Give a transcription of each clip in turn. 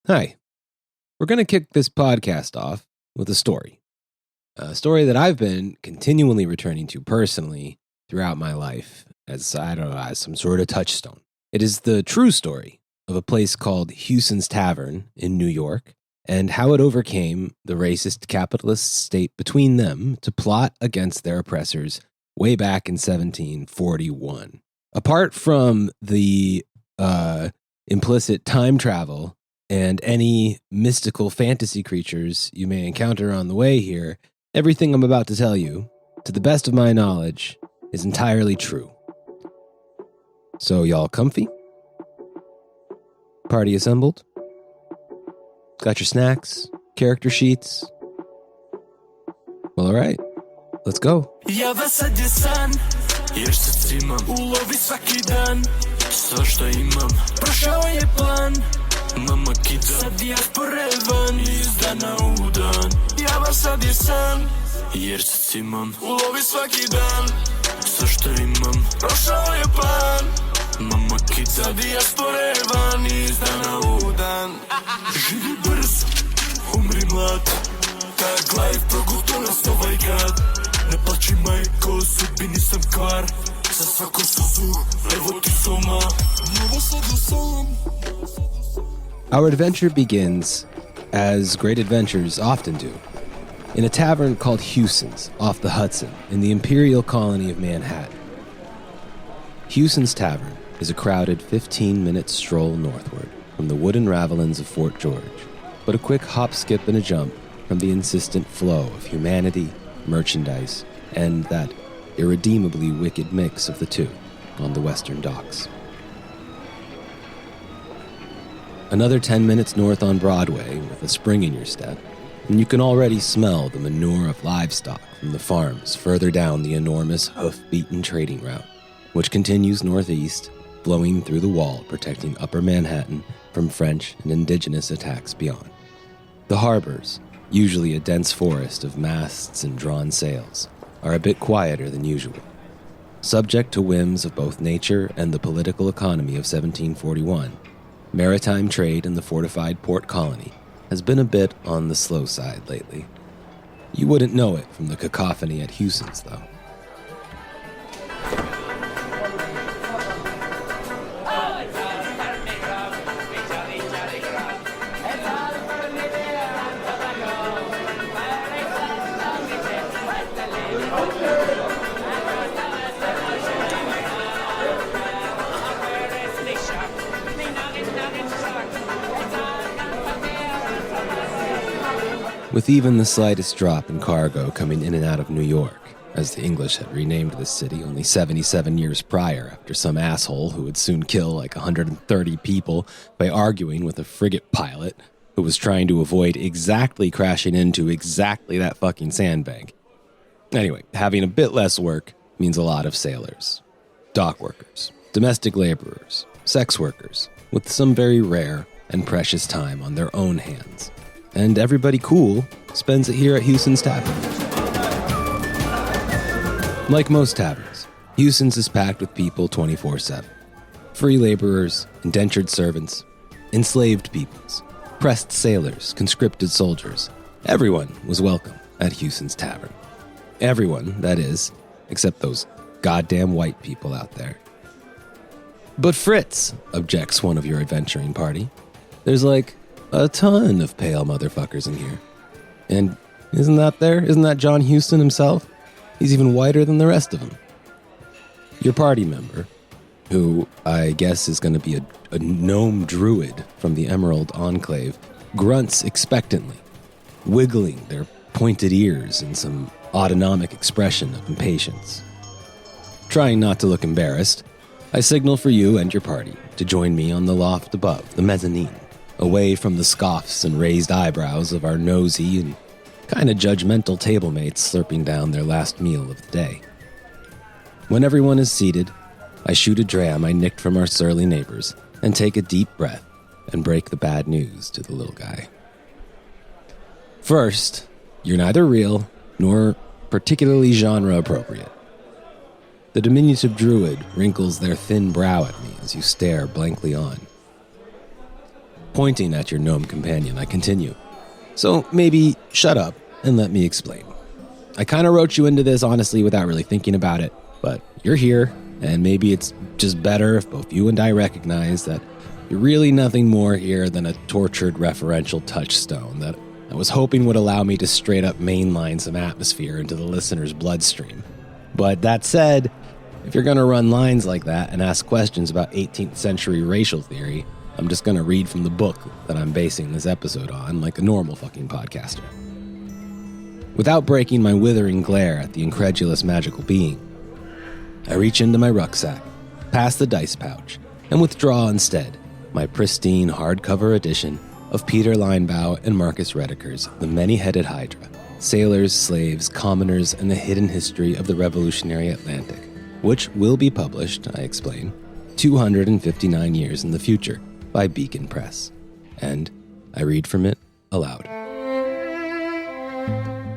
Hi. We're going to kick this podcast off with a story. A story that I've been continually returning to personally throughout my life as some sort of touchstone. It is the true story of a place called Hughson's Tavern in New York and how it overcame the racist capitalist state between them to plot against their oppressors way back in 1741. Apart from the implicit time travel and any mystical fantasy creatures you may encounter on the way here, everything I'm about to tell you, to the best of my knowledge, is entirely true. So y'all comfy? Party assembled? Got your snacks? Character sheets? Well, alright. Let's go. Mama kida sad dijaspore van izda na udan Java sad je san jer sad imam Ulovi svaki dan sve što imam Prošao je plan Mama kida sad dijaspore van izda na udan Živi brzo, umri mlad Tag life proguto nas ovaj grad Ne plaći majko, sudbini sam kvar Za svaku suzu, evo ti soma Java sad je san Our adventure begins, as great adventures often do, in a tavern called Hughson's off the Hudson in the imperial colony of Manhattan. Hughson's Tavern is a crowded 15-minute stroll northward from the wooden ravelins of Fort George, but a quick hop, skip, and a jump from the insistent flow of humanity, merchandise, and that irredeemably wicked mix of the two on the western docks. Another 10 minutes north on Broadway with a spring in your step, and you can already smell the manure of livestock from the farms further down the enormous hoof-beaten trading route, which continues northeast, flowing through the wall protecting Upper Manhattan from French and indigenous attacks beyond. The harbors, usually a dense forest of masts and drawn sails, are a bit quieter than usual. Subject to whims of both nature and the political economy of 1741, maritime trade in the fortified port colony has been a bit on the slow side lately. You wouldn't know it from the cacophony at Hughson's, though. With even the slightest drop in cargo coming in and out of New York, as the English had renamed this city only 77 years prior after some asshole who would soon kill like 130 people by arguing with a frigate pilot who was trying to avoid exactly crashing into exactly that fucking sandbank. Anyway, having a bit less work means a lot of sailors, dock workers, domestic laborers, sex workers, with some very rare and precious time on their own hands. And everybody cool spends it here at Hughson's Tavern. Like most taverns, Hughson's is packed with people 24/7. Free laborers, indentured servants, enslaved peoples, pressed sailors, conscripted soldiers. Everyone was welcome at Hughson's Tavern. Everyone, that is, except those goddamn white people out there. But Fritz, objects one of your adventuring party. There's like a ton of pale motherfuckers in here. And isn't that John Hughson himself? He's even whiter than the rest of them. Your party member, who I guess is going to be a gnome druid from the Emerald Enclave, grunts expectantly, wiggling their pointed ears in some autonomic expression of impatience. Trying not to look embarrassed, I signal for you and your party to join me on the loft above, the mezzanine, away from the scoffs and raised eyebrows of our nosy and kind of judgmental table mates slurping down their last meal of the day. When everyone is seated, I shoot a dram I nicked from our surly neighbors and take a deep breath and break the bad news to the little guy. First, you're neither real nor particularly genre appropriate. The diminutive druid wrinkles their thin brow at me as you stare blankly on. Pointing at your gnome companion, I continue. So maybe shut up and let me explain. I kind of wrote you into this honestly without really thinking about it, but you're here, and maybe it's just better if both you and I recognize that you're really nothing more here than a tortured referential touchstone that I was hoping would allow me to straight up mainline some atmosphere into the listener's bloodstream. But that said, if you're going to run lines like that and ask questions about 18th century racial theory, I'm just going to read from the book that I'm basing this episode on like a normal fucking podcaster. Without breaking my withering glare at the incredulous magical being, I reach into my rucksack, pass the dice pouch, and withdraw instead my pristine hardcover edition of Peter Linebaugh and Marcus Rediker's The Many-Headed Hydra, Sailors, Slaves, Commoners, and the Hidden History of the Revolutionary Atlantic, which will be published, I explain, 259 years in the future by Beacon Press. And I read from it aloud.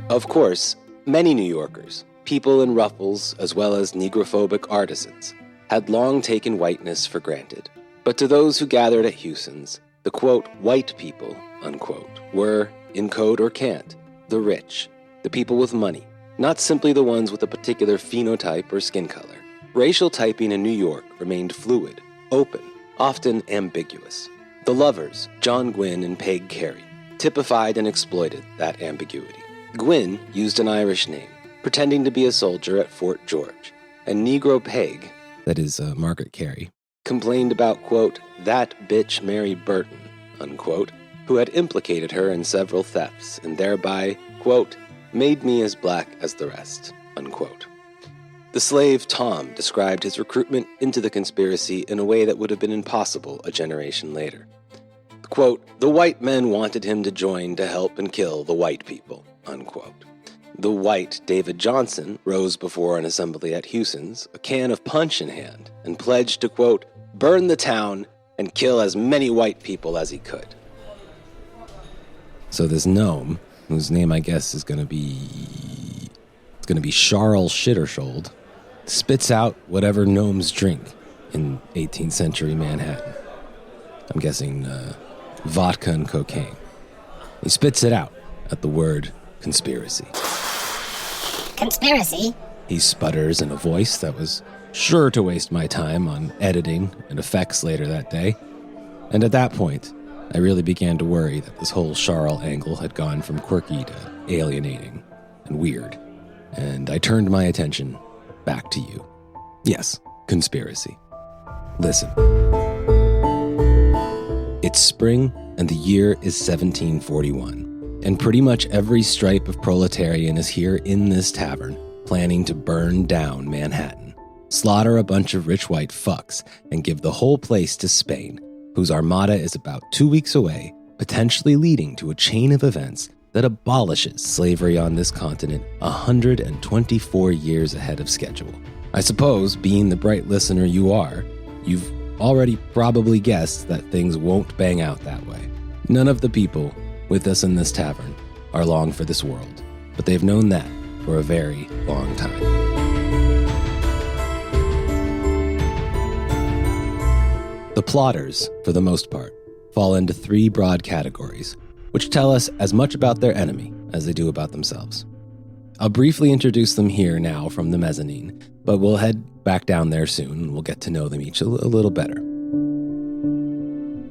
Of course, many New Yorkers, people in ruffles as well as negrophobic artisans, had long taken whiteness for granted. But to those who gathered at Hughson's, the quote, white people, unquote, were, in code or cant, the rich, the people with money, not simply the ones with a particular phenotype or skin color. Racial typing in New York remained fluid, open, often ambiguous. The lovers, John Gwin and Peg Kerry, typified and exploited that ambiguity. Gwin used an Irish name, pretending to be a soldier at Fort George, and Negro Peg, that is Margaret Kerry, complained about, quote, that bitch Mary Burton, unquote, who had implicated her in several thefts and thereby, quote, made me as black as the rest, unquote. The slave Tom described his recruitment into the conspiracy in a way that would have been impossible a generation later. Quote, the white men wanted him to join to help and kill the white people, unquote. The white David Johnson rose before an assembly at Hughson's, a can of punch in hand, and pledged to, quote, burn the town and kill as many white people as he could. So this gnome, whose name I guess is going to be Charles Shittershold, spits out whatever gnomes drink in 18th century Manhattan. I'm guessing vodka and cocaine. He spits it out at the word conspiracy. Conspiracy? He sputters in a voice that was sure to waste my time on editing and effects later that day. And at that point, I really began to worry that this whole Charles angle had gone from quirky to alienating and weird. And I turned my attention back to you. Yes, conspiracy. Listen. It's spring, and the year is 1741, and pretty much every stripe of proletarian is here in this tavern, planning to burn down Manhattan, slaughter a bunch of rich white fucks, and give the whole place to Spain, whose armada is about 2 weeks away, potentially leading to a chain of events that abolishes slavery on this continent 124 years ahead of schedule. I suppose, being the bright listener you are, you've already probably guessed that things won't bang out that way. None of the people with us in this tavern are long for this world, but they've known that for a very long time. The plotters, for the most part, fall into 3 broad categories, which tell us as much about their enemy as they do about themselves. I'll briefly introduce them here now from the mezzanine, but we'll head back down there soon and we'll get to know them each a little better.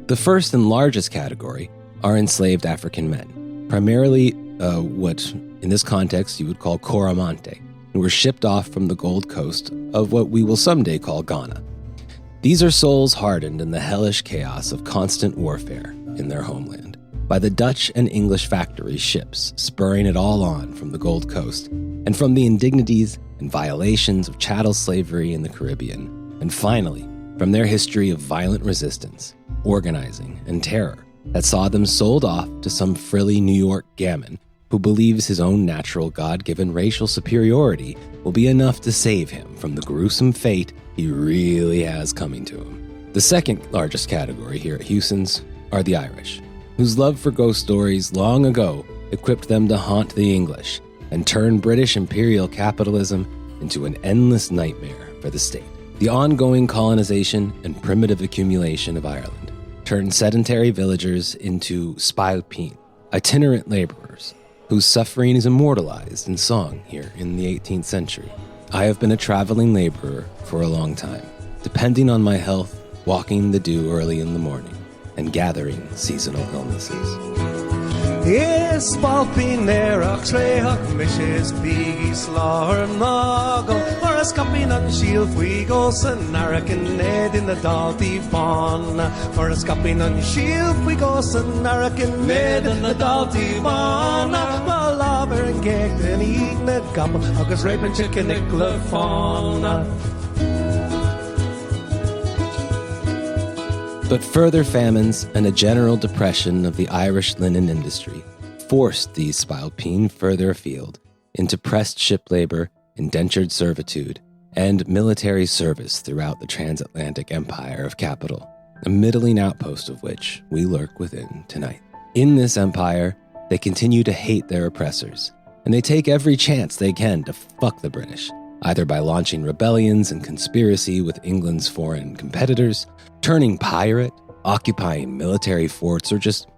The first and largest category are enslaved African men, primarily what in this context you would call Coromante, who were shipped off from the Gold Coast of what we will someday call Ghana. These are souls hardened in the hellish chaos of constant warfare in their homeland, by the Dutch and English factory ships spurring it all on from the Gold Coast, and from the indignities and violations of chattel slavery in the Caribbean, and finally, from their history of violent resistance, organizing, and terror that saw them sold off to some frilly New York gammon who believes his own natural God-given racial superiority will be enough to save him from the gruesome fate he really has coming to him. The second largest category here at Hughson's are the Irish, whose love for ghost stories long ago equipped them to haunt the English and turn British imperial capitalism into an endless nightmare for the state. The ongoing colonization and primitive accumulation of Ireland, turned sedentary villagers into spalpeen, itinerant laborers, whose suffering is immortalized in song here in the 18th century. I have been a traveling laborer for a long time, depending on my health, walking the dew early in the morning, and gathering seasonal illnesses. Yes, Balpin Nerach Trehach Mishes Biggie Slaughter Noggle or a scupping on shield we go Sanarakan Ned in the Dalty Fawn for a scupping on shield we go Sanarakan Ned in the Dalty Fawn while Lobber and Gag and eating a gobble August raping chicken Nicola Fawn. But further famines and a general depression of the Irish linen industry forced these spalpeen further afield into pressed ship labor, indentured servitude, and military service throughout the transatlantic empire of capital, a middling outpost of which we lurk within tonight. In this empire, they continue to hate their oppressors, and they take every chance they can to fuck the British, either by launching rebellions and conspiracy with England's foreign competitors, turning pirate, occupying military forts, or just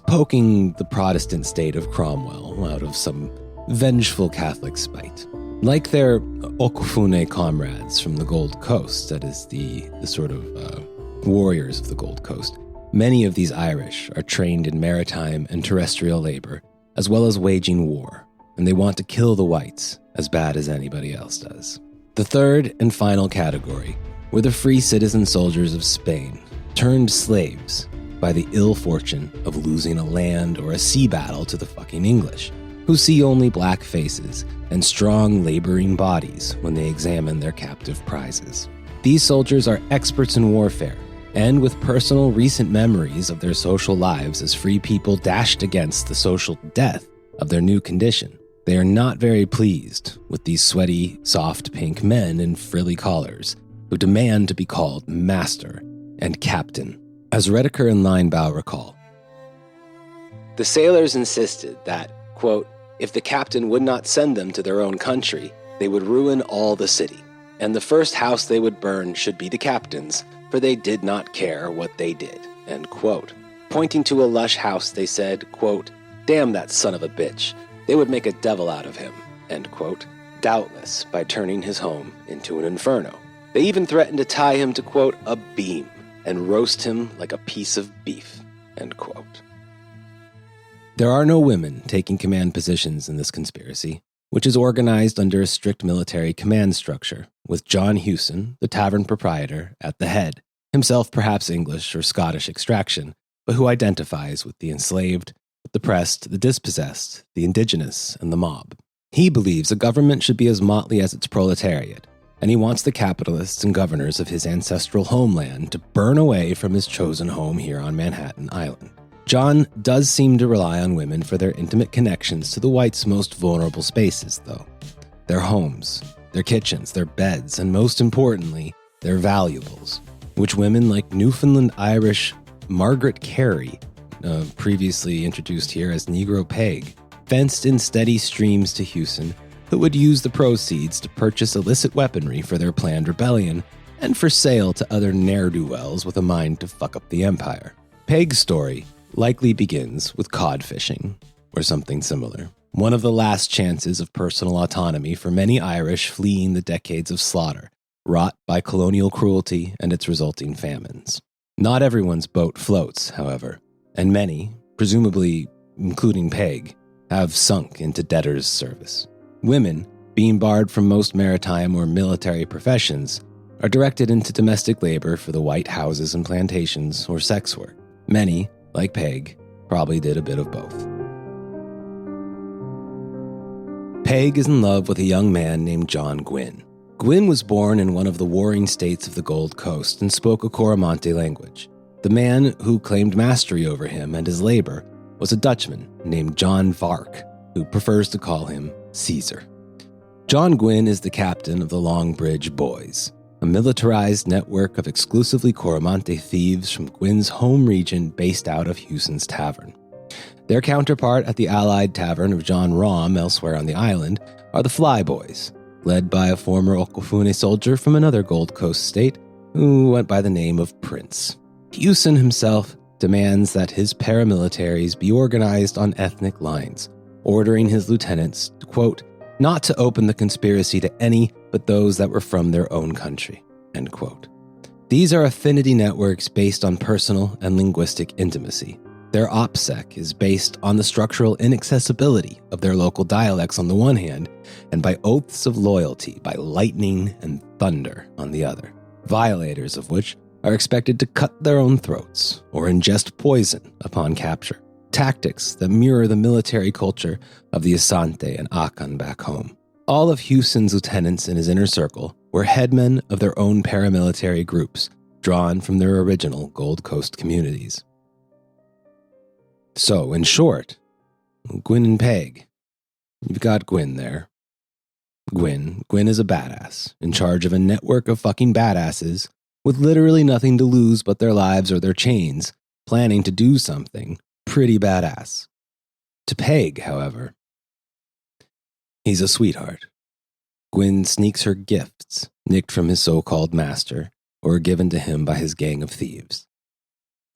poking the Protestant state of Cromwell out of some vengeful Catholic spite. Like their Okufune comrades from the Gold Coast, that is the sort of warriors of the Gold Coast, many of these Irish are trained in maritime and terrestrial labor, as well as waging war, and they want to kill the whites as bad as anybody else does. The third and final category were the free citizen soldiers of Spain, turned slaves by the ill fortune of losing a land or a sea battle to the fucking English, who see only black faces and strong laboring bodies when they examine their captive prizes. These soldiers are experts in warfare, and with personal recent memories of their social lives as free people dashed against the social death of their new condition, they are not very pleased with these sweaty, soft pink men in frilly collars who demand to be called master and captain. As Rediker and Linebaugh recall, the sailors insisted that, quote, if the captain would not send them to their own country, they would ruin all the city, and the first house they would burn should be the captain's, for they did not care what they did, end quote. Pointing to a lush house, they said, quote, damn that son of a bitch, they would make a devil out of him, end quote, doubtless by turning his home into an inferno. They even threatened to tie him to, quote, a beam and roast him like a piece of beef, end quote. There are no women taking command positions in this conspiracy, which is organized under a strict military command structure, with John Hughson, the tavern proprietor, at the head, himself perhaps English or Scottish extraction, but who identifies with the enslaved, the oppressed, the dispossessed, the indigenous, and the mob. He believes a government should be as motley as its proletariat, and he wants the capitalists and governors of his ancestral homeland to burn away from his chosen home here on Manhattan Island. John does seem to rely on women for their intimate connections to the whites' most vulnerable spaces, though. Their homes, their kitchens, their beds, and most importantly, their valuables, which women like Newfoundland Irish Margaret Kerry, previously introduced here as Negro Peg, fenced in steady streams to Hughson, who would use the proceeds to purchase illicit weaponry for their planned rebellion and for sale to other ne'er-do-wells with a mind to fuck up the empire. Peg's story likely begins with cod fishing, or something similar. One of the last chances of personal autonomy for many Irish fleeing the decades of slaughter, wrought by colonial cruelty and its resulting famines. Not everyone's boat floats, however, and many, presumably including Peg, have sunk into debtors' service. Women, being barred from most maritime or military professions, are directed into domestic labor for the white houses and plantations or sex work. Many, like Peg, probably did a bit of both. Peg is in love with a young man named John Gwin. Gwin was born in one of the warring states of the Gold Coast and spoke a Coromantee language. The man who claimed mastery over him and his labor was a Dutchman named John Vark, who prefers to call him Caesar. John Gwin is the captain of the Longbridge Boys, a militarized network of exclusively Coromantee thieves from Gwyn's home region based out of Hughson's Tavern. Their counterpart at the allied tavern of John Rom elsewhere on the island are the Fly Boys, led by a former Okofune soldier from another Gold Coast state who went by the name of Prince. Hughson himself demands that his paramilitaries be organized on ethnic lines, ordering his lieutenants, quote, not to open the conspiracy to any but those that were from their own country, end quote. These are affinity networks based on personal and linguistic intimacy. Their OPSEC is based on the structural inaccessibility of their local dialects on the one hand, and by oaths of loyalty by lightning and thunder on the other, violators of which are expected to cut their own throats or ingest poison upon capture, tactics that mirror the military culture of the Asante and Akan back home. All of Hughson's lieutenants in his inner circle were headmen of their own paramilitary groups, drawn from their original Gold Coast communities. So, in short, Gwin and Peg. You've got Gwin there. Gwin is a badass, in charge of a network of fucking badasses, with literally nothing to lose but their lives or their chains, planning to do something pretty badass. To Peg, however, he's a sweetheart. Gwin sneaks her gifts, nicked from his so-called master, or given to him by his gang of thieves.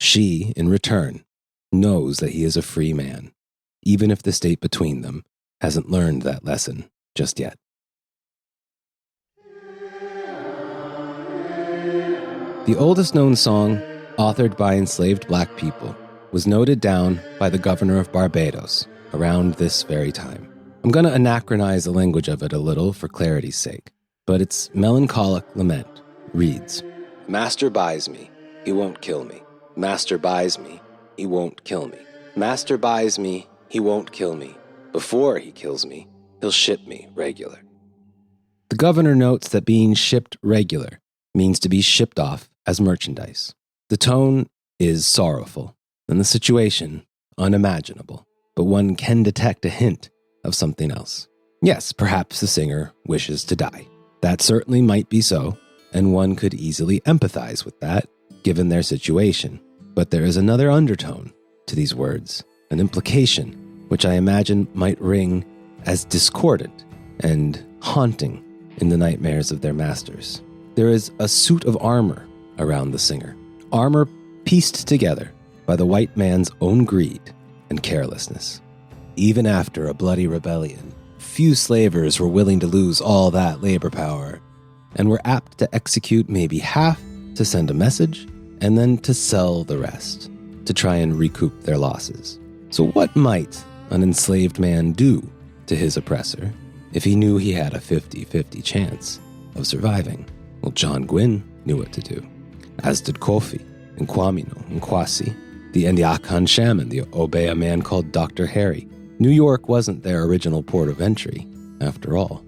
She, in return, knows that he is a free man, even if the state between them hasn't learned that lesson just yet. The oldest known song, authored by enslaved black people, was noted down by the governor of Barbados around this very time. I'm going to anachronize the language of it a little for clarity's sake, but its melancholic lament reads, Master buys me, he won't kill me. Master buys me, he won't kill me. Master buys me, he won't kill me. Before he kills me, he'll ship me regular. The governor notes that being shipped regular means to be shipped off as merchandise. The tone is sorrowful, and the situation unimaginable, but one can detect a hint of something else. Yes, perhaps the singer wishes to die. That certainly might be so, and one could easily empathize with that, given their situation. But there is another undertone to these words, an implication which I imagine might ring as discordant and haunting in the nightmares of their masters. There is a suit of armor around the singer, armor pieced together by the white man's own greed and carelessness. Even after a bloody rebellion, few slavers were willing to lose all that labor power and were apt to execute maybe half to send a message and then to sell the rest to try and recoup their losses. So what might an enslaved man do to his oppressor if he knew he had a 50-50 chance of surviving? Well, John Gwin knew what to do, as did Kofi and Kwamino and Kwasi, the Ndiakan shaman, the Obe, a man called Dr. Harry. New York wasn't their original port of entry, after all.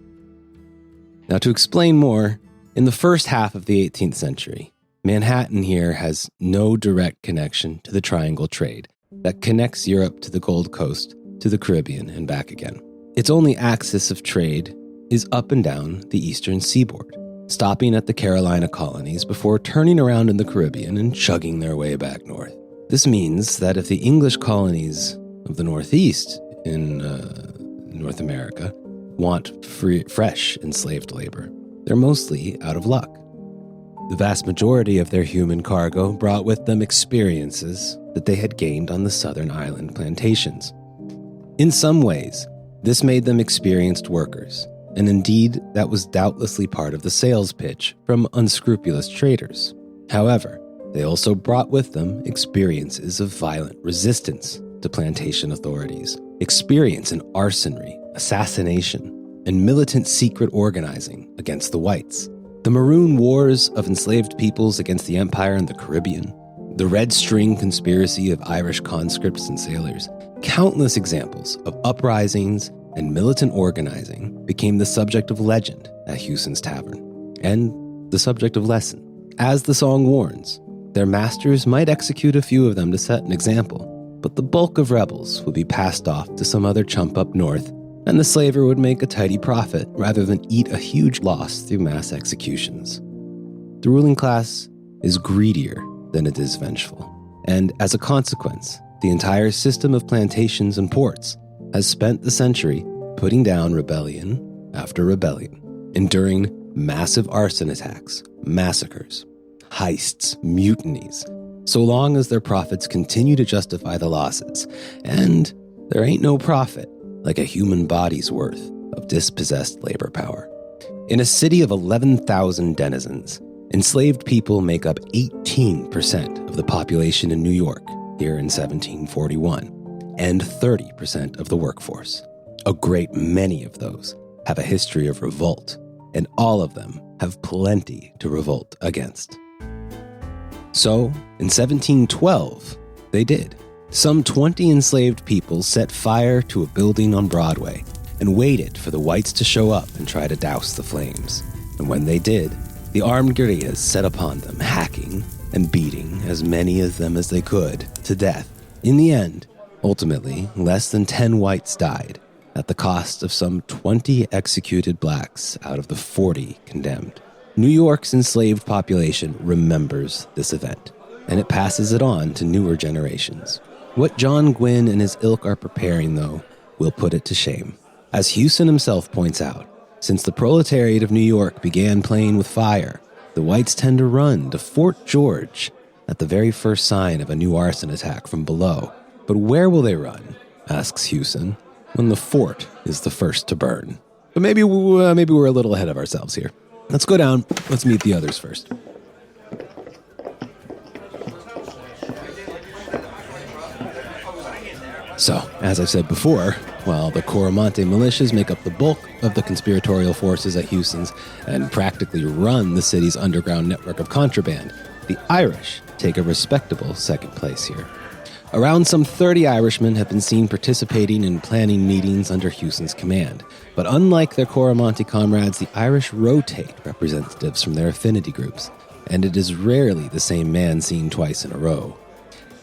Now, to explain more, in the first half of the 18th century, Manhattan here has no direct connection to the triangle trade that connects Europe to the Gold Coast, to the Caribbean, and back again. Its only axis of trade is up and down the eastern seaboard, stopping at the Carolina colonies before turning around in the Caribbean and chugging their way back north. This means that if the English colonies of the Northeast in North America want fresh enslaved labor, they're mostly out of luck. The vast majority of their human cargo brought with them experiences that they had gained on the southern island plantations. In some ways, this made them experienced workers, and indeed that was doubtlessly part of the sales pitch from unscrupulous traders. However, they also brought with them experiences of violent resistance to plantation authorities, experience in arsonry, assassination, and militant secret organizing against the whites. The Maroon Wars of enslaved peoples against the Empire in the Caribbean, the Red String conspiracy of Irish conscripts and sailors, countless examples of uprisings and militant organizing became the subject of legend at Hughson's Tavern, and the subject of lesson. As the song warns, their masters might execute a few of them to set an example, but the bulk of rebels would be passed off to some other chump up north, and the slaver would make a tidy profit rather than eat a huge loss through mass executions. The ruling class is greedier than it is vengeful, and as a consequence, the entire system of plantations and ports has spent the century putting down rebellion after rebellion, enduring massive arson attacks, massacres, heists, mutinies, so long as their profits continue to justify the losses. And there ain't no profit like a human body's worth of dispossessed labor power. In a city of 11,000 denizens, enslaved people make up 18% of the population in New York here in 1741, and 30% of the workforce. A great many of those have a history of revolt, and all of them have plenty to revolt against. So, in 1712, they did. Some 20 enslaved people set fire to a building on Broadway and waited for the whites to show up and try to douse the flames. And when they did, the armed guerrillas set upon them, hacking and beating as many of them as they could to death. In the end, ultimately, less than 10 whites died at the cost of some 20 executed blacks out of the 40 condemned. New York's enslaved population remembers this event, and it passes it on to newer generations. What John Gwin and his ilk are preparing, though, will put it to shame. As Hughson himself points out, since the proletariat of New York began playing with fire, the whites tend to run to Fort George at the very first sign of a new arson attack from below. But where will they run, asks Hughson, when the fort is the first to burn? But maybe we're a little ahead of ourselves here. Let's go down. Let's meet the others first. So, as I've said before, while the Coromantee militias make up the bulk of the conspiratorial forces at Hughson's and practically run the city's underground network of contraband, the Irish take a respectable second place here. Around some 30 Irishmen have been seen participating in planning meetings under Hughson's command. But unlike their Coromantee comrades, the Irish rotate representatives from their affinity groups, and it is rarely the same man seen twice in a row.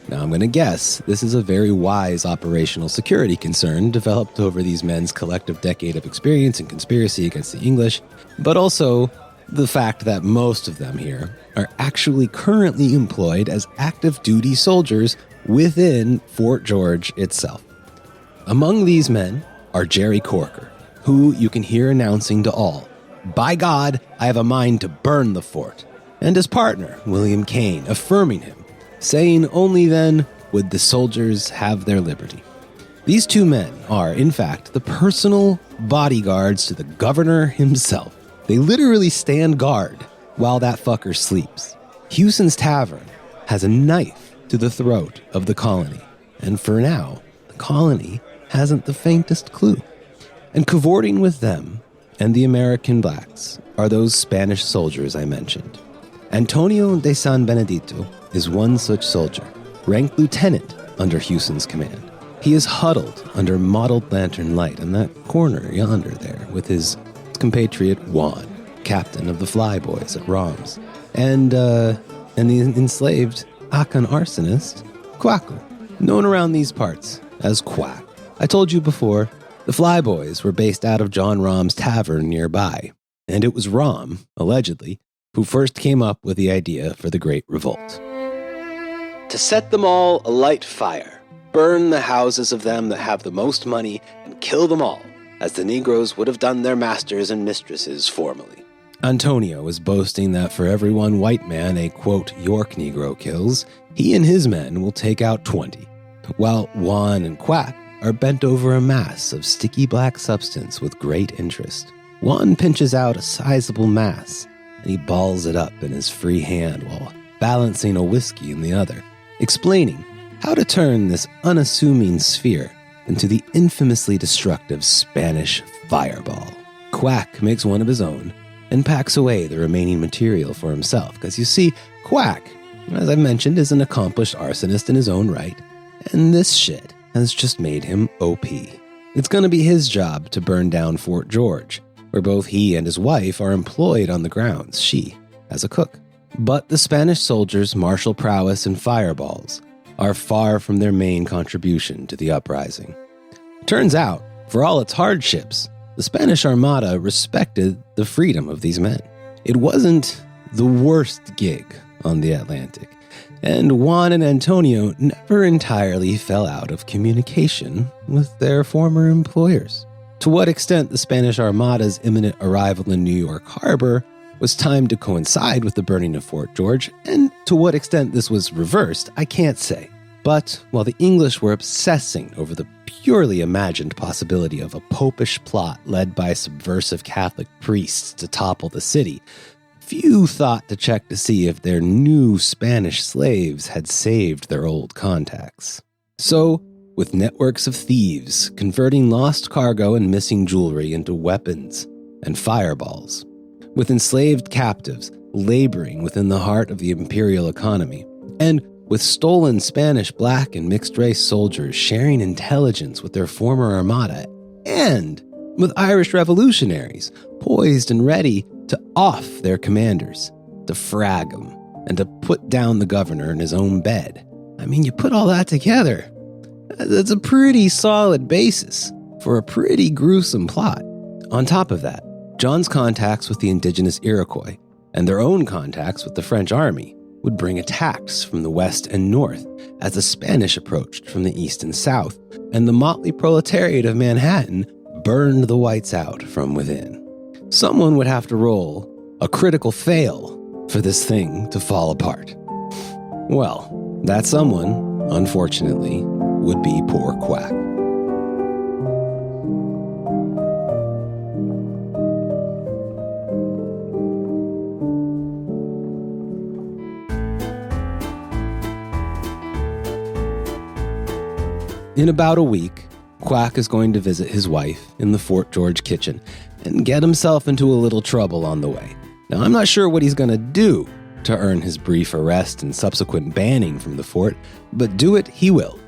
Now, I'm going to guess this is a very wise operational security concern developed over these men's collective decade of experience in conspiracy against the English, but also the fact that most of them here are actually currently employed as active duty soldiers within Fort George itself. Among these men are Jerry Corker, who you can hear announcing to all, "By God, I have a mind to burn the fort," and his partner, William Kane, affirming him, saying only then would the soldiers have their liberty. These two men are, in fact, the personal bodyguards to the governor himself. They literally stand guard while that fucker sleeps. Hughson's Tavern has a knife to the throat of the colony, and for now, the colony hasn't the faintest clue. And cavorting with them and the American blacks are those Spanish soldiers I mentioned. Antonio de San Benedito is one such soldier, ranked lieutenant under Hughson's command. He is huddled under mottled lantern light in that corner yonder there with his compatriot Juan, captain of the Flyboys at Rom's, and the enslaved Akan arsonist, Quack, known around these parts as Quack. I told you before, the Flyboys were based out of John Rom's tavern nearby, and it was Rom, allegedly, who first came up with the idea for the Great Revolt. To set them all alight fire, burn the houses of them that have the most money, and kill them all, as the Negroes would have done their masters and mistresses formerly. Antonio is boasting that for every one white man a, quote, York Negro kills, he and his men will take out 20, while Juan and Quack are bent over a mass of sticky black substance with great interest. Juan pinches out a sizable mass, and he balls it up in his free hand while balancing a whiskey in the other, explaining how to turn this unassuming sphere into the infamously destructive Spanish fireball. Quack makes one of his own and packs away the remaining material for himself, because you see, Quack, as I mentioned, is an accomplished arsonist in his own right, and this shit has just made him OP. It's going to be his job to burn down Fort George, where both he and his wife are employed on the grounds, she as a cook. But the Spanish soldiers' martial prowess and fireballs are far from their main contribution to the uprising. Turns out, for all its hardships, the Spanish Armada respected the freedom of these men. It wasn't the worst gig on the Atlantic, and Juan and Antonio never entirely fell out of communication with their former employers. To what extent the Spanish Armada's imminent arrival in New York Harbor was timed to coincide with the burning of Fort George, and to what extent this was reversed, I can't say. But while the English were obsessing over the purely imagined possibility of a popish plot led by subversive Catholic priests to topple the city, few thought to check to see if their new Spanish slaves had saved their old contacts. So, with networks of thieves converting lost cargo and missing jewelry into weapons and fireballs, with enslaved captives laboring within the heart of the imperial economy, and with stolen Spanish black and mixed-race soldiers sharing intelligence with their former armada, and with Irish revolutionaries poised and ready to off their commanders, to frag them, and to put down the governor in his own bed. I mean, you put all that together, that's a pretty solid basis for a pretty gruesome plot. On top of that, John's contacts with the indigenous Iroquois and their own contacts with the French army would bring attacks from the west and north as the Spanish approached from the east and south, and the motley proletariat of Manhattan burned the whites out from within. Someone would have to roll a critical fail for this thing to fall apart. Well, that someone, unfortunately, would be poor Quack. In about a week, Quack is going to visit his wife in the Fort George kitchen and get himself into a little trouble on the way. Now, I'm not sure what he's going to do to earn his brief arrest and subsequent banning from the fort, but do it he will.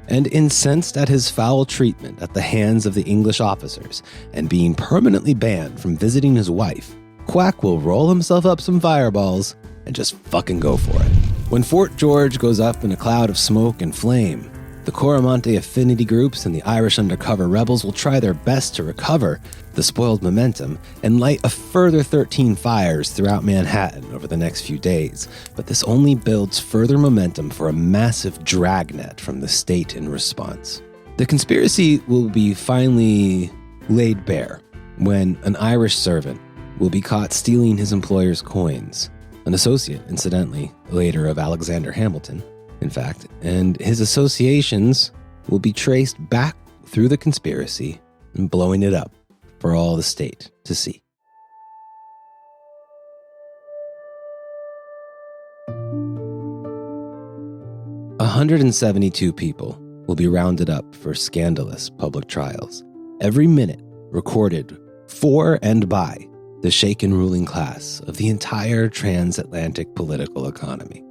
And incensed at his foul treatment at the hands of the English officers and being permanently banned from visiting his wife, Quack will roll himself up some fireballs and just fucking go for it. When Fort George goes up in a cloud of smoke and flame, the Coromantee affinity groups and the Irish undercover rebels will try their best to recover the spoiled momentum and light a further 13 fires throughout Manhattan over the next few days. But this only builds further momentum for a massive dragnet from the state in response. The conspiracy will be finally laid bare when an Irish servant will be caught stealing his employer's coins, an associate, incidentally, later of Alexander Hamilton, in fact, and his associations will be traced back through the conspiracy and blowing it up for all the state to see. – 172 people will be rounded up for scandalous public trials, every minute recorded for and by the shaken ruling class of the entire transatlantic political economy.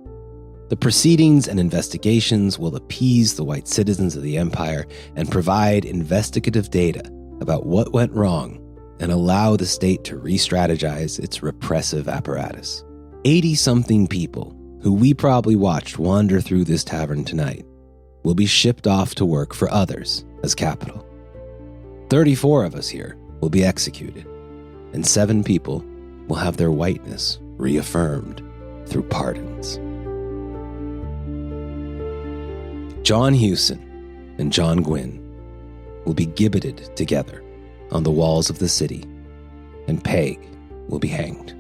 The proceedings and investigations will appease the white citizens of the empire and provide investigative data about what went wrong and allow the state to re-strategize its repressive apparatus. 80-something people, who we probably watched wander through this tavern tonight, will be shipped off to work for others as capital. 34 of us here will be executed, and 7 people will have their whiteness reaffirmed through pardons. John Hughson and John Gwin will be gibbeted together on the walls of the city, and Peg will be hanged.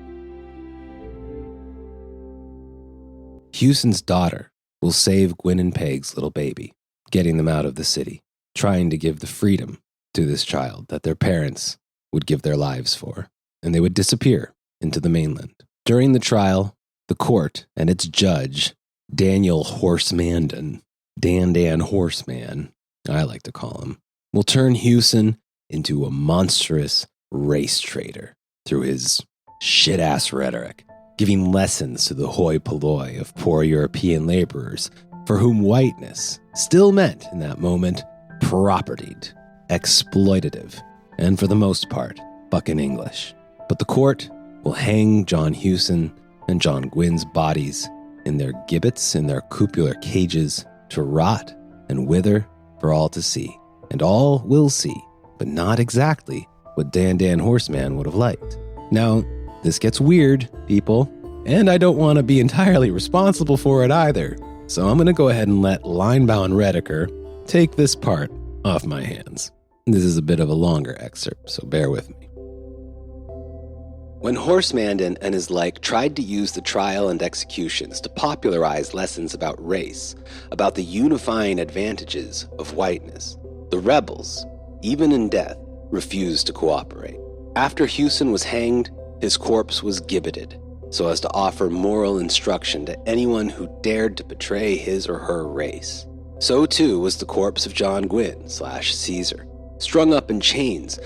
Hughson's daughter will save Gwyn and Peg's little baby, getting them out of the city, trying to give the freedom to this child that their parents would give their lives for, and they would disappear into the mainland. During the trial, the court and its judge, Daniel Horsemanden, Dan Horseman, I like to call him, will turn Hughson into a monstrous race traitor through his shit-ass rhetoric, giving lessons to the hoi polloi of poor European laborers for whom whiteness still meant, in that moment, propertied, exploitative, and for the most part, fucking English. But the court will hang John Hughson and John Gwyn's bodies in their gibbets in their cupular cages to rot and wither for all to see. And all will see, but not exactly what Dan Horseman would have liked. Now, this gets weird, people, and I don't want to be entirely responsible for it either. So I'm going to go ahead and let Linebaugh and Rediker take this part off my hands. This is a bit of a longer excerpt, so bear with me. When Horsemanden and his like tried to use the trial and executions to popularize lessons about race, about the unifying advantages of whiteness, the rebels, even in death, refused to cooperate. After Hughson was hanged, his corpse was gibbeted, so as to offer moral instruction to anyone who dared to betray his or her race. So too was the corpse of John Gwin/Caesar, strung up in chains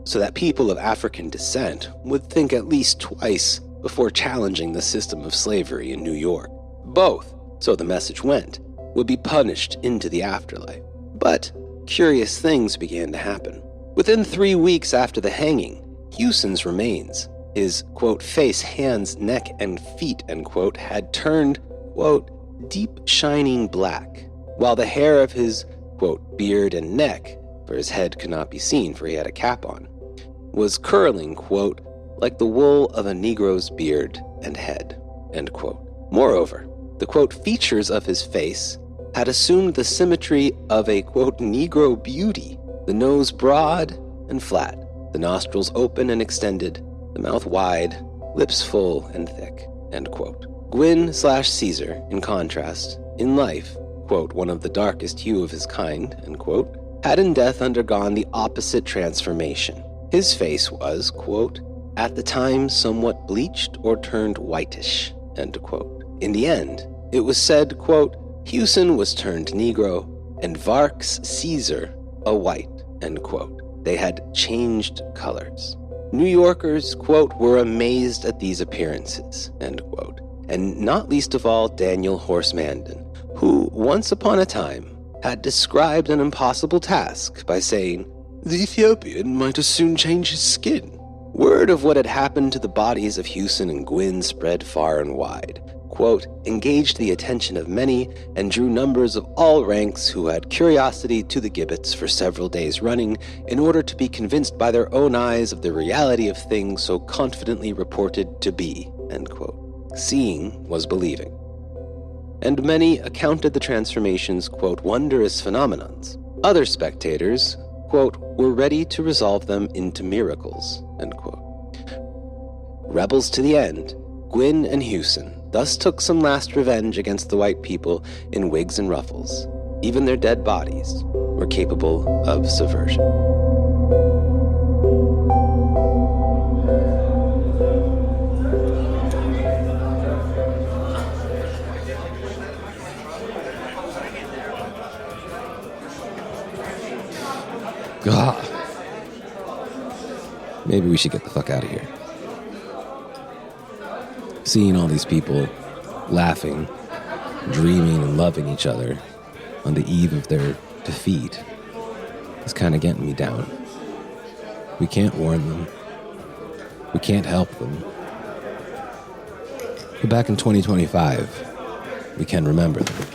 so that people of African descent would think at least twice before challenging the system of slavery in New York. Both, so the message went, would be punished into the afterlife. But curious things began to happen. Within 3 weeks after the hanging, Hughson's remains, his, quote, face, hands, neck, and feet, end quote, had turned, quote, deep shining black, while the hair of his, quote, beard and neck, for his head could not be seen for he had a cap on, was curling, quote, like the wool of a Negro's beard and head, end quote. Moreover, the, quote, features of his face had assumed the symmetry of a, quote, Negro beauty, the nose broad and flat, the nostrils open and extended, the mouth wide, lips full and thick, end quote. Gwin/Caesar, in contrast, in life, quote, one of the darkest hue of his kind, end quote, had in death undergone the opposite transformation. His face was, quote, at the time somewhat bleached or turned whitish, end quote. In the end, it was said, quote, Hughson was turned Negro, and Varks Caesar a white, end quote. They had changed colors. New Yorkers, quote, were amazed at these appearances, end quote. And not least of all Daniel Horsemanden, who, once upon a time, had described an impossible task by saying, the Ethiopian might as soon change his skin. Word of what had happened to the bodies of Hughson and Gwin spread far and wide, quote, engaged the attention of many and drew numbers of all ranks who had curiosity to the gibbets for several days running in order to be convinced by their own eyes of the reality of things so confidently reported to be, end quote. Seeing was believing. And many accounted the transformations, quote, wondrous phenomenons. Other spectators, quote, were ready to resolve them into miracles, end quote. Rebels to the end, Gwin and Hughson thus took some last revenge against the white people in wigs and ruffles. Even their dead bodies were capable of subversion. God. Maybe we should get the fuck out of here. Seeing all these people laughing, dreaming, and loving each other on the eve of their defeat is kind of getting me down. We can't warn them. We can't help them. But back in 2025, we can remember them.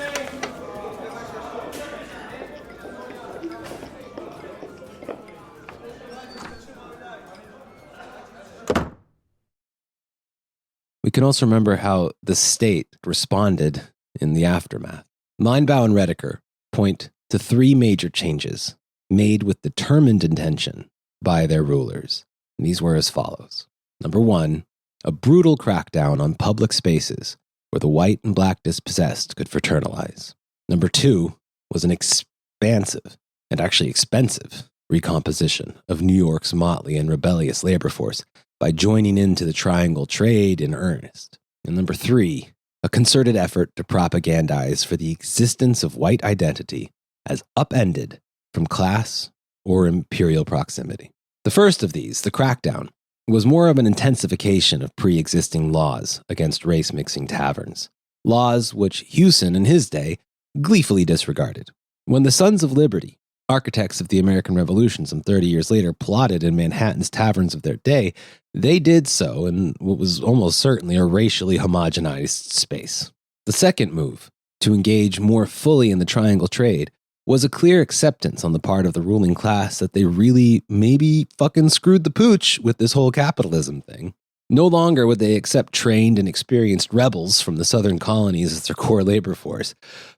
We can also remember how the state responded in the aftermath. Linebaugh and Rediker point to 3 major changes made with determined intention by their rulers. And these were as follows. Number 1, a brutal crackdown on public spaces where the white and black dispossessed could fraternize. Number 2 was an expansive and actually expensive recomposition of New York's motley and rebellious labor force by joining into the triangle trade in earnest. And number 3, a concerted effort to propagandize for the existence of white identity as upended from class or imperial proximity. The first of these, the crackdown, was more of an intensification of pre-existing laws against race-mixing taverns, laws which Hughson in his day gleefully disregarded. When the Sons of Liberty, architects of the American Revolution some 30 years later, plotted in Manhattan's taverns of their day, they did so in what was almost certainly a racially homogenized space. The second move, to engage more fully in the triangle trade, was a clear acceptance on the part of the ruling class that they really maybe fucking screwed the pooch with this whole capitalism thing. No longer would they accept trained and experienced rebels from the southern colonies as their core labor force,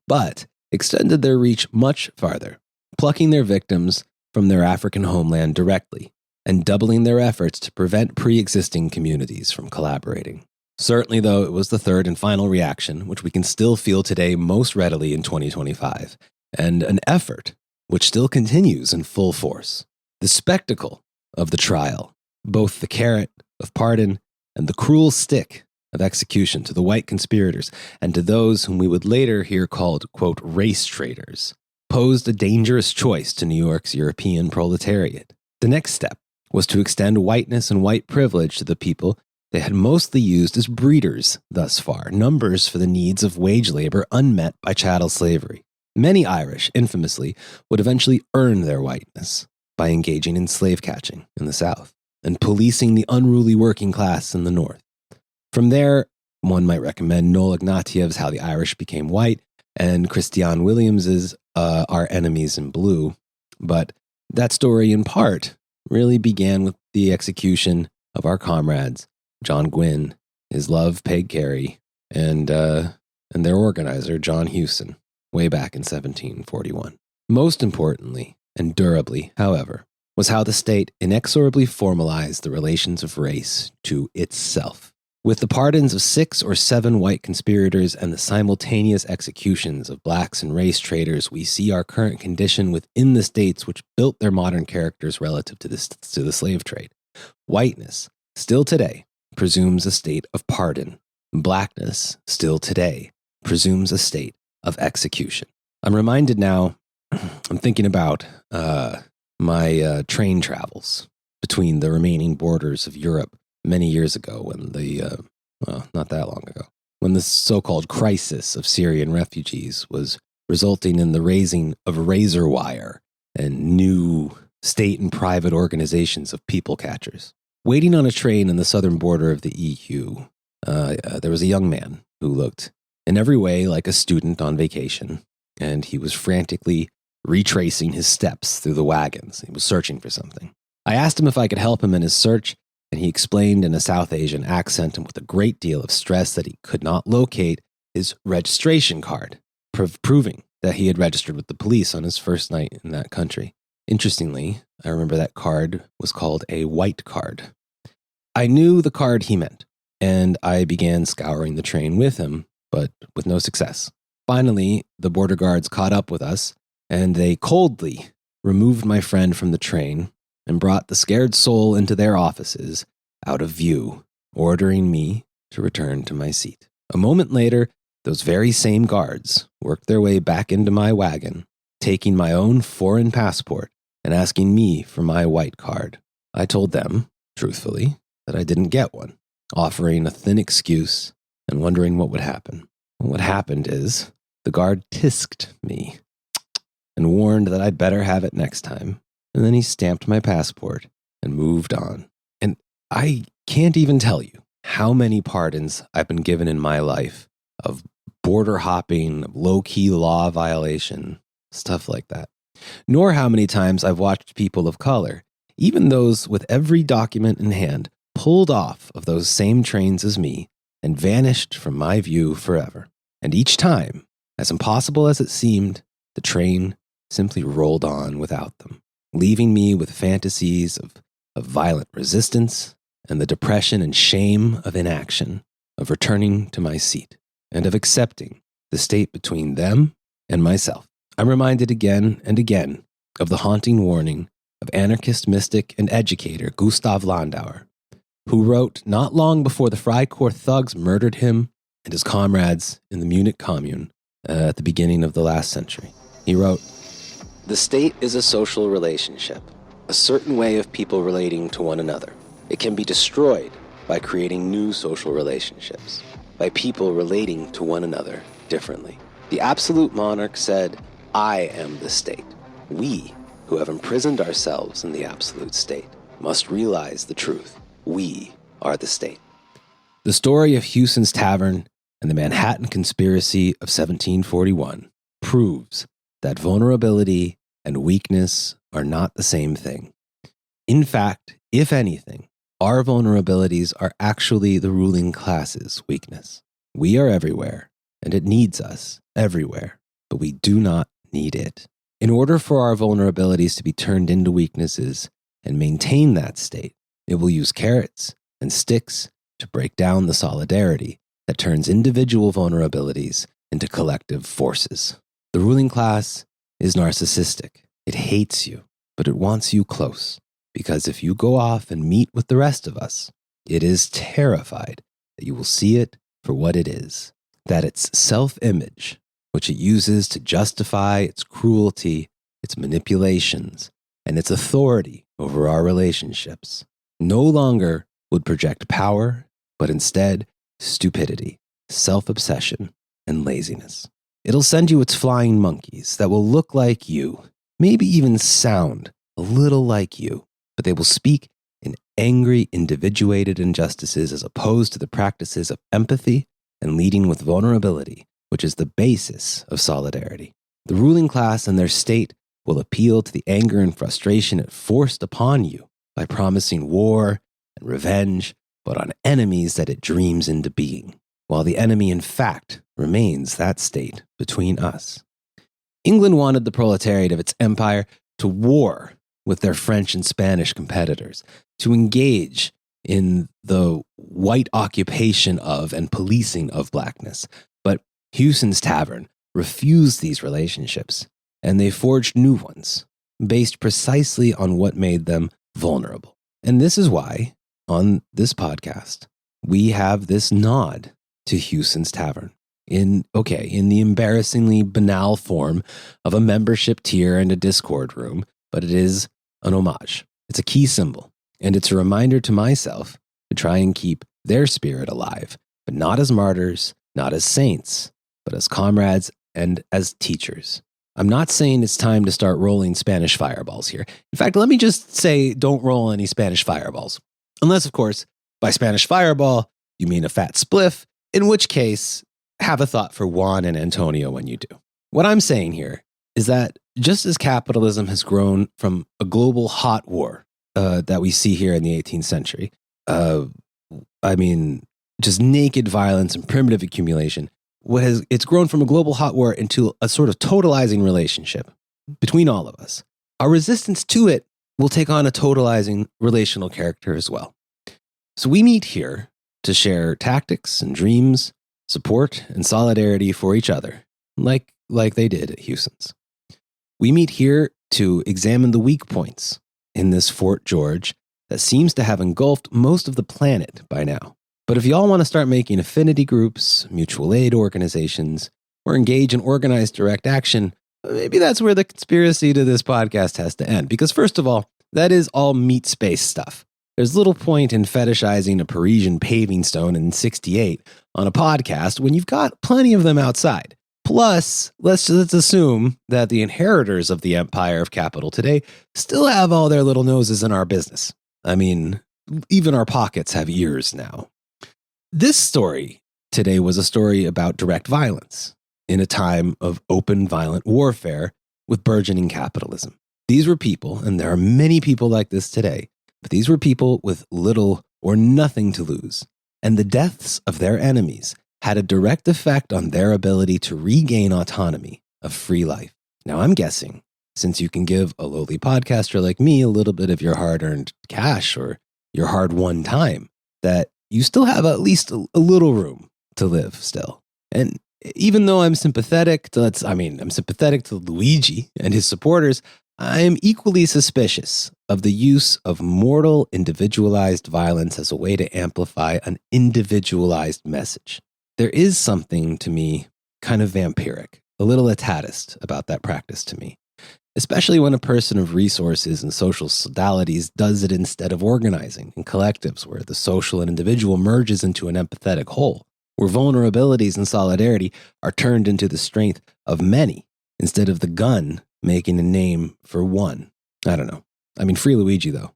but extended their reach much farther, plucking their victims from their African homeland directly, and doubling their efforts to prevent pre-existing communities from collaborating. Certainly, though, it was the third and final reaction, which we can still feel today most readily in 2025, and an effort which still continues in full force. The spectacle of the trial, both the carrot of pardon and the cruel stick of execution to the white conspirators and to those whom we would later hear called, quote, race traitors, posed a dangerous choice to New York's European proletariat. The next step was to extend whiteness and white privilege to the people they had mostly used as breeders thus far, numbers for the needs of wage labor unmet by chattel slavery. Many Irish, infamously, would eventually earn their whiteness by engaging in slave catching in the South and policing the unruly working class in the North. From there, one might recommend Noel Ignatiev's How the Irish Became White and Christian Williams's Our Enemies in Blue. But that story, in part, really began with the execution of our comrades, John Gwin, his love, Peg Kerry, and their organizer, John Hughson, way back in 1741. Most importantly, and durably, however, was how the state inexorably formalized the relations of race to itself. With the pardons of 6 or 7 white conspirators and the simultaneous executions of blacks and race traitors, we see our current condition within the states which built their modern characters relative to the slave trade. Whiteness, still today, presumes a state of pardon. Blackness, still today, presumes a state of execution. I'm reminded now, I'm thinking about my train travels between the remaining borders of Europe many years ago when not that long ago, when the so-called crisis of Syrian refugees was resulting in the raising of razor wire and new state and private organizations of people catchers. Waiting on a train in the southern border of the EU, there was a young man who looked in every way like a student on vacation, and he was frantically retracing his steps through the wagons. He was searching for something. I asked him if I could help him in his search, and he explained in a South Asian accent and with a great deal of stress that he could not locate his registration card, proving that he had registered with the police on his first night in that country. Interestingly, I remember that card was called a white card. I knew the card he meant, and I began scouring the train with him, but with no success. Finally, the border guards caught up with us, and they coldly removed my friend from the train and brought the scared soul into their offices out of view, ordering me to return to my seat. A moment later, those very same guards worked their way back into my wagon, taking my own foreign passport and asking me for my white card. I told them, truthfully, that I didn't get one, offering a thin excuse and wondering what would happen. And what happened is the guard tisked me and warned that I'd better have it next time. And then he stamped my passport and moved on. And I can't even tell you how many pardons I've been given in my life of border hopping, low-key law violation, stuff like that. Nor how many times I've watched people of color, even those with every document in hand, pulled off of those same trains as me and vanished from my view forever. And each time, as impossible as it seemed, the train simply rolled on without them, leaving me with fantasies of violent resistance and the depression and shame of inaction, of returning to my seat, and of accepting the state between them and myself. I'm reminded again and again of the haunting warning of anarchist mystic and educator Gustav Landauer, who wrote not long before the Freikorps thugs murdered him and his comrades in the Munich Commune at the beginning of the last century. He wrote, "The state is a social relationship, a certain way of people relating to one another. It can be destroyed by creating new social relationships, by people relating to one another differently. The absolute monarch said, 'I am the state.' We, who have imprisoned ourselves in the absolute state, must realize the truth. We are the state." The story of Hughson's Tavern and the Manhattan Conspiracy of 1741 proves that vulnerability and weakness are not the same thing. In fact, if anything, our vulnerabilities are actually the ruling class's weakness. We are everywhere, and it needs us everywhere, but we do not need it. In order for our vulnerabilities to be turned into weaknesses and maintain that state, it will use carrots and sticks to break down the solidarity that turns individual vulnerabilities into collective forces. The ruling class is narcissistic. It hates you, but it wants you close. Because if you go off and meet with the rest of us, it is terrified that you will see it for what it is. That its self-image, which it uses to justify its cruelty, its manipulations, and its authority over our relationships, no longer would project power, but instead stupidity, self-obsession, and laziness. It'll send you its flying monkeys that will look like you, maybe even sound a little like you, but they will speak in angry, individuated injustices as opposed to the practices of empathy and leading with vulnerability, which is the basis of solidarity. The ruling class and their state will appeal to the anger and frustration it forced upon you by promising war and revenge, but on enemies that it dreams into being, while the enemy in fact remains that state between us. England wanted the proletariat of its empire to war with their French and Spanish competitors, to engage in the white occupation of and policing of blackness. But Hughson's Tavern refused these relationships, and they forged new ones, based precisely on what made them vulnerable. And this is why, on this podcast, we have this nod to Hughson's Tavern in the embarrassingly banal form of a membership tier and a Discord room, but it is an homage. It's a key symbol, and it's a reminder to myself to try and keep their spirit alive, but not as martyrs, not as saints, but as comrades and as teachers. I'm not saying it's time to start rolling Spanish fireballs here. In fact, let me just say don't roll any Spanish fireballs. Unless, of course, by Spanish fireball, you mean a fat spliff, in which case, have a thought for Juan and Antonio when you do. What I'm saying here is that just as capitalism has grown from a global hot war that we see here in the 18th century, just naked violence and primitive accumulation, it's grown from a global hot war into a sort of totalizing relationship between all of us. Our resistance to it will take on a totalizing relational character as well. So we meet here to share tactics and dreams, support and solidarity for each other, like they did at Hughson's. We meet here to examine the weak points in this Fort George that seems to have engulfed most of the planet by now. But if y'all want to start making affinity groups, mutual aid organizations, or engage in organized direct action, maybe that's where the conspiracy to this podcast has to end. Because first of all, that is all meat space stuff. There's little point in fetishizing a Parisian paving stone in '68 on a podcast when you've got plenty of them outside. Plus, let's assume that the inheritors of the empire of capital today still have all their little noses in our business. I mean, even our pockets have ears now. This story today was a story about direct violence in a time of open violent warfare with burgeoning capitalism. These were people, and there are many people like this today, but these were people with little or nothing to lose. And the deaths of their enemies had a direct effect on their ability to regain autonomy of free life. Now, I'm guessing, since you can give a lowly podcaster like me a little bit of your hard-earned cash or your hard-won time, that you still have at least a little room to live still. And even though I'm sympathetic to Luigi and his supporters, I am equally suspicious of the use of mortal individualized violence as a way to amplify an individualized message. There is something, to me, kind of vampiric, a little etatist about that practice to me, especially when a person of resources and social sodalities does it instead of organizing in collectives where the social and individual merges into an empathetic whole, where vulnerabilities and solidarity are turned into the strength of many instead of the gun making a name for one. I don't know. I mean, free Luigi, though,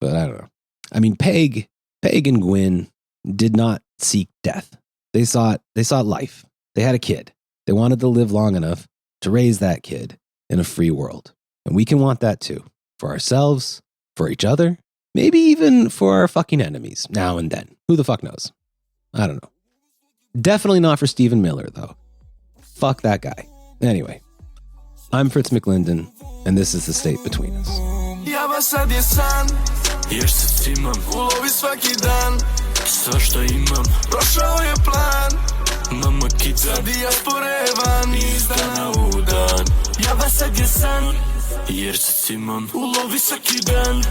but I don't know. I mean, Peg and Gwin did not seek death. They sought life. They had a kid. They wanted to live long enough to raise that kid in a free world. And we can want that too. For ourselves, for each other, maybe even for our fucking enemies now and then. Who the fuck knows? I don't know. Definitely not for Stephen Miller, though. Fuck that guy. Anyway, I'm Fritz McLinden, and this is The State Between Us. Java sad je san, jer sad imam u lovi svaki dan. Sve što imam, prošao je plan. Mama kica dijaspore van, iz dana u dan. Java sad je san, jer sad imam u lovi svaki dan.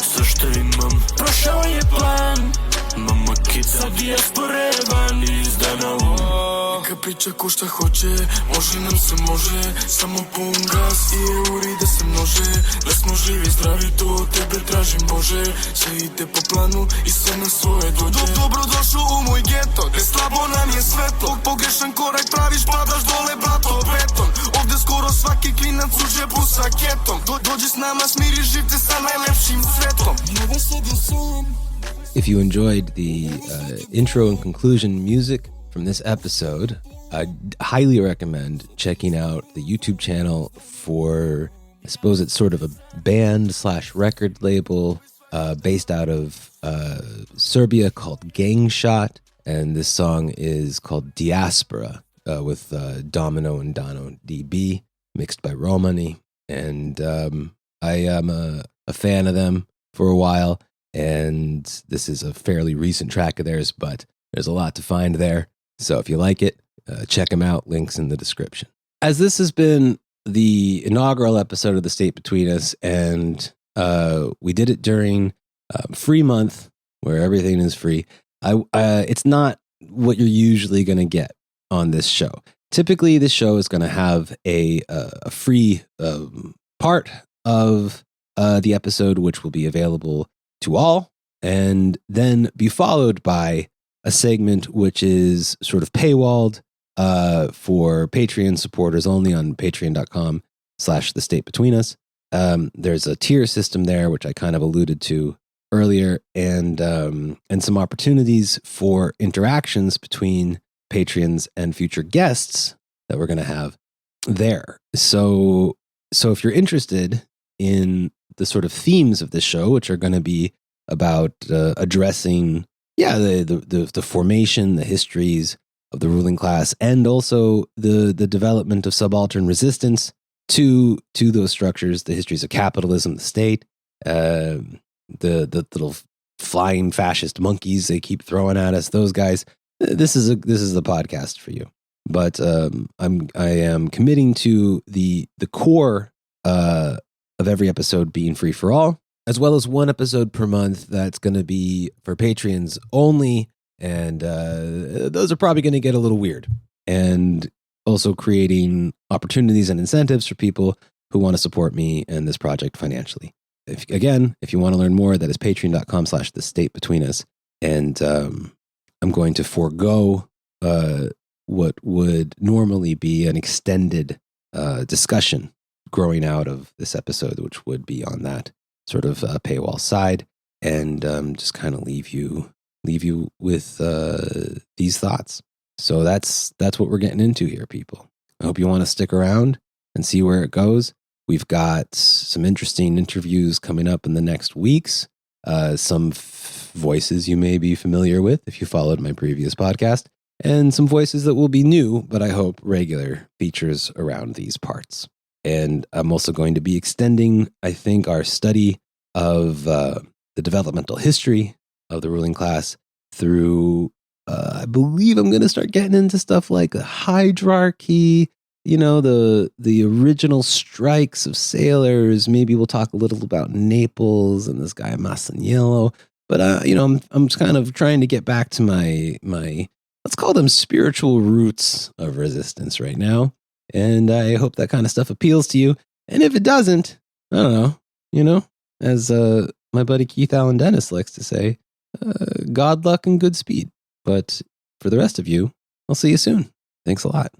Sve što imam, prošao je plan. Mama kica dijaspore van, iz dana u dan. Neka priča ko šta hoće, može nam se može. Samo pun gas i euri da se množe. Da smo živi, zdravi, to od tebe tražim Bože. Sve ide po planu i sve na svoje dođe. Dobro došao u moj geto, gde slabo nam je svetlo. Pogrešan korak praviš, padaš dole, brato, beton. Ovde skoro svaki klinac u džepu sa ketom. Dođi s nama, smiri živce sa najlepšim cvetom. Java sad je san. If you enjoyed the intro and conclusion music from this episode, I'd highly recommend checking out the YouTube channel for, I suppose it's sort of a band/record label based out of Serbia called Gang Shot. And this song is called Diaspora with Domino and Dono DB, mixed by Romani. And I am a fan of them for a while. And this is a fairly recent track of theirs, but there's a lot to find there. So if you like it, check them out. Links in the description. As this has been the inaugural episode of The State Between Us, and we did it during free month where everything is free, it's not what you're usually going to get on this show. Typically, this show is going to have a free part of the episode, which will be available to all, and then be followed by a segment which is sort of paywalled for Patreon supporters only on patreon.com/thestatebetweenus. There's a tier system there, which I kind of alluded to earlier, and some opportunities for interactions between patrons and future guests that we're going to have there. So if you're interested in the sort of themes of this show, which are going to be about addressing, the formation, the histories of the ruling class, and also the development of subaltern resistance to those structures, the histories of capitalism, the state, the little flying fascist monkeys they keep throwing at us, those guys. This is the podcast for you. But I am committing to the core of every episode being free for all, as well as one episode per month that's going to be for Patreons only. And those are probably going to get a little weird. And also creating opportunities and incentives for people who want to support me and this project financially. If you want to learn more, that is patreon.com/thestatebetweenus. And I'm going to forego what would normally be an extended discussion growing out of this episode, which would be on that sort of paywall side, and just kind of leave you with these thoughts. So that's what we're getting into here, people. I hope you want to stick around and see where it goes. We've got some interesting interviews coming up in the next weeks. Some voices you may be familiar with if you followed my previous podcast, and some voices that will be new, but I hope regular features around these parts. And I'm also going to be extending, I think, our study of the developmental history of the ruling class through, I believe I'm going to start getting into stuff like the hierarchy, the original strikes of sailors. Maybe we'll talk a little about Naples and this guy Masaniello. But, I'm kind of trying to get back to my, let's call them spiritual roots of resistance right now. And I hope that kind of stuff appeals to you. And if it doesn't, I don't know, as my buddy Keith Allen Dennis likes to say, God luck and good speed. But for the rest of you, I'll see you soon. Thanks a lot.